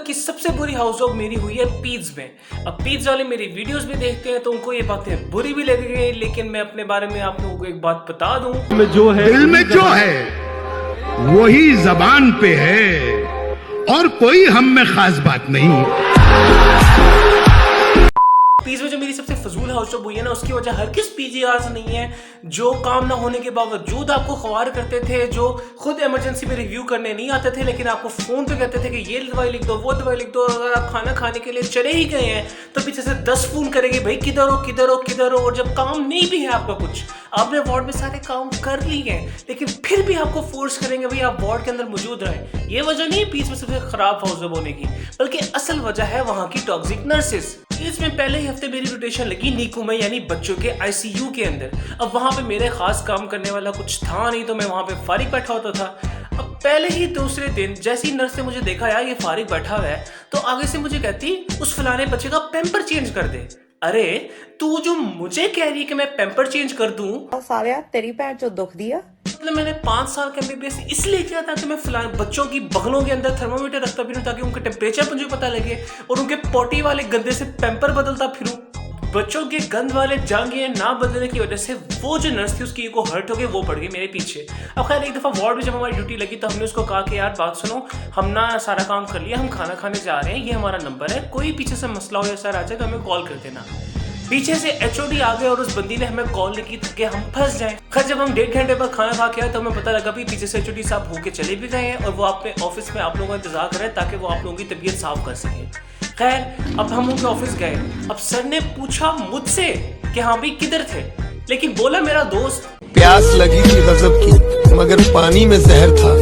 की सबसे बुरी हाउस जॉब मेरी हुई है पीज में। अब पीज वाले मेरी वीडियोस भी देखते हैं तो उनको ये बातें बुरी भी लगेगी, लेकिन मैं अपने बारे में आप लोगों को एक बात बता दूं, दिल में जो है वही जबान पे है और कोई हम में खास बात नहीं। पीज में जो मेरी सबसे फजूल हाउस जॉब हुई है ना, उसकी वजह हर किस पीजीआर से नहीं है, जो काम ना होने के बावजूद आपको ख्वार करते थे, जो खुद इमरजेंसी में रिव्यू करने नहीं आते थे लेकिन आपको फोन पे कहते थे कि ये दवाई लिख दो, वो दवाई लिख दो। अगर आप खाना खाने के लिए चले ही गए हैं तो पीछे से 10 फोन करेंगे, भाई किधर हो किधर हो किधर हो। और जब काम नहीं भी है आपका, कुछ आपने वार्ड में सारे काम कर लिए हैं, लेकिन फिर भी आपको फोर्स करेंगे भाई आप वार्ड के अंदर मौजूद रहें। ये वजह नहीं है पीज में सबसे खराब हाउस जॉब होने की, बल्कि असल वजह है वहां की टॉक्सिक नर्सेस। इसमें पहले ही हफ्ते मेरी रोटेशन लगी नीकू में, यानी बच्चों के आईसीयू के अंदर। अब वहां पे मेरे खास काम करने वाला कुछ था नहीं, तो मैं वहां पे फारिग बैठा होता था। अब पहले ही दूसरे दिन जैसी नर्स ने मुझे देखा यार ये फारिग बैठा हुआ है, तो आगे से मुझे कहती उस फलाने बच्चे का पैम्पर चेंज कर दे। अरे तू जो मुझे कह रही है कि मैं पैम्पर चेंज कर दूं, सालिया तेरी भैन चो दुख दिया। मतलब मैंने 5 साल का एमबीबीएस इसलिए किया था कि मैं फिलहाल बच्चों की बगलों के अंदर थर्मामीटर रखता फिरूं ताकि उनके टेम्परेचर मुझे पता लगे, और उनके पोटी वाले गंदे से पैम्पर बदलता फिरूं। बच्चों के गंद वाले जांघें ना बदलने की वजह से वो जो नर्स थी उसकी ईगो हर्ट हो गई, वो पड़ गई मेरे पीछे। अब खैर एक दफ़ा वार्ड में जब हमारी ड्यूटी लगी तो हमने उसको कहा कि यार बात सुनो, हम ना सारा काम कर लिया, हम खाना खाने जा रहे हैं, ये हमारा नंबर है, कोई पीछे से मसला हो या सर आ जाए तो हमें कॉल कर देना। पीछे से एचओडी आ गए और उस बंदी ने हमें कॉल की कि हम फंस जाएं। खैर जब हम 1.5 घंटे बाद खाना खा के आए तो हमें पता लगा भी पीछे से एचओडी साहब होके चले भी गए हैं और वो अपने ऑफिस में आप लोगों का इंतजार कर रहे हैं ताकि वो आप लोगों की तबीयत साफ कर सके। खैर अब हम उनके ऑफिस गए। अब सर ने पूछा मुझसे कि हाँ भाई किधर थे, लेकिन बोला मेरा दोस्त। प्यास लगी थी गजब की, मगर पानी में जहर था,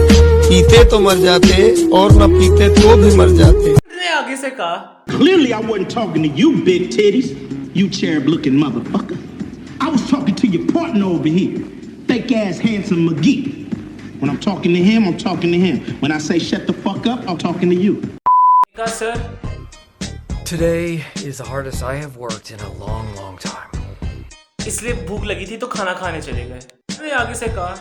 पीते तो मर जाते और न पीते तो भी मर जाते। आगे से कहा Clearly I wasn't talking to you, big titties, you cherub-looking motherfucker. I was talking to your partner over here, fake-ass handsome McGee. When I'm talking to him, I'm talking to him. When I say shut the fuck up, I'm talking to you. Sir Today is the hardest I have worked in a long, long time. इसलिए भूख लगी थी तो खाना खाने चले गए। अरे आगे से कहा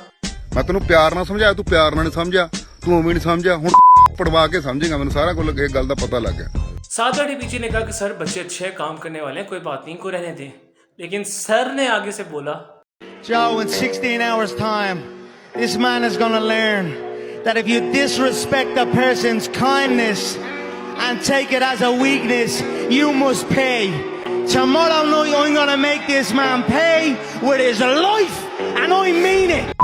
मैं तेन प्यार ना समझाया, तू प्यार ना नहीं समझा, तू उम्मीद नहीं समझा, हुण पढ़वा के समझेगा। मैंने सारा कुछ एक गल दा पता लग गया। साथ बैठे पीछे ने कहा कि सर बच्चे अच्छे काम करने वाले हैं, कोई बात नहीं, इनको रहने दें। लेकिन सर ने आगे से बोला, Joe, in 16 hours time, this man is gonna learn that if you disrespect a person's kindness and take it as a weakness, you must pay. Tomorrow night I'm gonna make this man pay with his life, and I mean it.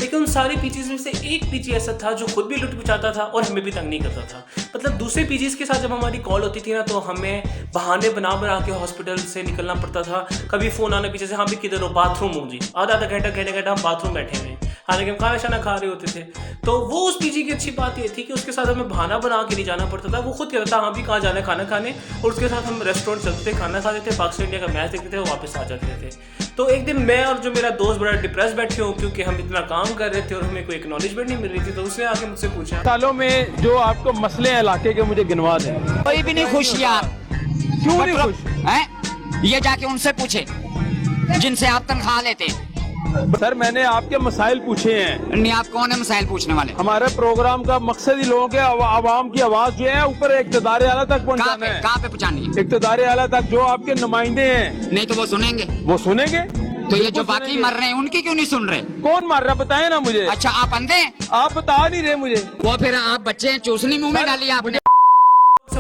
लेकिन उन सारी PGs में से एक PG ऐसा था जो खुद भी लुट मचाता था और हमें भी तंग नहीं करता था। मतलब दूसरे पीजीज के साथ जब हमारी कॉल होती थी ना, तो हमें बहाने बना बना के हॉस्पिटल से निकलना पड़ता था। कभी फोन आना पीछे से, हाँ भी किधर हो, बाथरूम हो जी, आधा आधा घंटा हम बाथरूम बैठे हुए, हालांकि हम खाना शाना खा रहे होते थे। तो वो उस पीजी की अच्छी बात ये थी कि उसके साथ हमें बहाना बना के नहीं जाना पड़ता था। वो खुद कहता था हाँ भी कहाँ जाना है खाना खाने, और उसके साथ हम रेस्टोरेंट चलते थे, खाना खाते थे, पाकिस्तान इंडिया का मैच देखते थे, वापस आ जाते थे। तो एक दिन मैं और जो मेरा दोस्त बड़ा डिप्रेस बैठे हो क्योंकि हम इतना काम कर रहे थे और हमें कोई एक्नॉलेजमेंट नहीं मिल रही थी, तो उसने आके मुझसे पूछा, सालों में जो आपको मसले हैं इलाके के, मुझे गिनवा दें। कोई भी नहीं खुश यार। क्यों नहीं खुश हैं? ये जाके उनसे पूछे जिनसे आप तनख्वाह लेते। सर मैंने आपके मसाइल पूछे हैं। नहीं, आप कौन है मसाइल पूछने वाले? हमारे प्रोग्राम का मकसद ही लोगों के आवाम की आवाज जो है ऊपर इक़्तिदार आला तक पहुंचाना है। कहाँ पे पहुंचानी है? इक़्तिदार आला तक जो आपके नुमाइंदे हैं। नहीं तो वो सुनेंगे। वो सुनेंगे तो ये जो बाकी मर रहे हैं उनकी क्यों नहीं सुन रहे? कौन मर रहा बताए ना मुझे। अच्छा आप अंधे हैं? आप बता नहीं रहे मुझे। वो फिर आप बच्चे हैं, चूसनी मुंह में डाली आपने।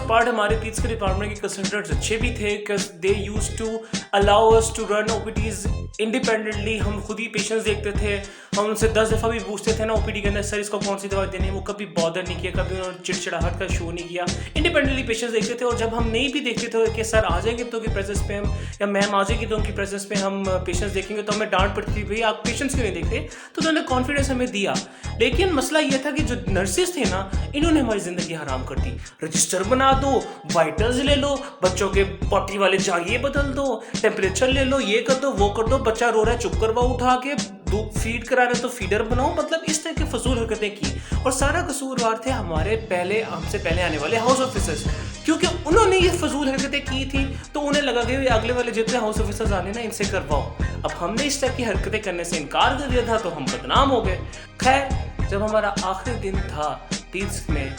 पार्ट हमारे पीज के डिपार्टमेंट के कंसल्टेंट्स अच्छे भी थे, they used to allow us to run OPDs independently. हम खुद ही पेशेंट्स देखते थे, हम उनसे 10 दफ़ा भी पूछते थे ना ओपीडी के अंदर, सर इसको कौन सी दवा देनी है, वो कभी बॉदर नहीं किया, कभी उन्होंने चिड़चिड़ाहट का शो नहीं किया। इंडिपेंडेंटली पेशेंट्स देखते थे, और जब हम नहीं भी देखते थे कि सर आ जाएंगे तो उनकी प्रेजेंस पे हम, या मैम आ जाएगी तो उनकी प्रेजेंस पे हम पेशेंट्स देखेंगे, तो हमें डांट पड़ती थी, भाई आप पेशेंट्स क्यों नहीं देखते। तो उन्होंने कॉन्फिडेंस हमें दिया। लेकिन मसला ये था कि जो नर्सेज थे ना, इन्होंने हमारी ज़िंदगी हराम कर दी। रजिस्टर बना दो, वाइटल्स ले लो, बच्चों के पॉटी वाले जाइए बदल दो, टेम्परेचर ले लो, ये कर दो वो कर दो, बच्चा रो रहा है चुप करवाओ उठा के, दूध फीड करा रहे तो फीडर बनाओ। मतलब इस तरह की फजूल हरकतें की, और सारा कसूरवार थे हमारे हमसे पहले आने वाले हाउस ऑफिसर्स, क्योंकि उन्होंने ये फजूल हरकतें की थी तो उन्हें लगा कि अगले वाले जितने हाउस ऑफिसर्स आने ना इनसे करवाओ। अब हमने इस तरह की हरकतें करने से इनकार कर दिया था तो हम बदनाम हो गए। खैर जब हमारा आखिरी दिन था पीज में,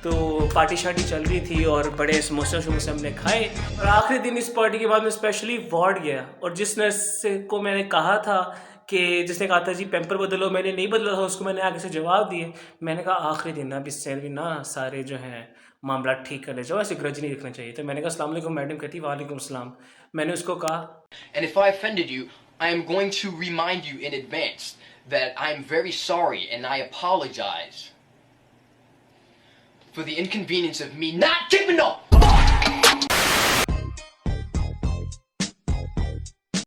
तो पार्टी शार्टी चल रही थी और बड़े समोसे शमोसे हमने खाए। और आखिरी दिन इस पार्टी के बाद मैं स्पेशली वार्ड गया और जिस नर्स को मैंने कहा था कि जिसने कहा था जी पैम्पर बदलो, मैंने नहीं बदला था, उसको मैंने आगे से जवाब दिए। मैंने कहा आखिरी दिन अब इससे भी ना सारे जो हैं मामला ठीक कर ले जाओ, ऐसे ग्रज नहीं रखना चाहिए। तो मैंने कहा अस्सलाम वालेकुम मैडम, कहती वालेकुम सलाम। मैंने उसको कहा And if I offended you, I am going to remind you in advance that I am very sorry and I apologize for the inconvenience of me not keeping up.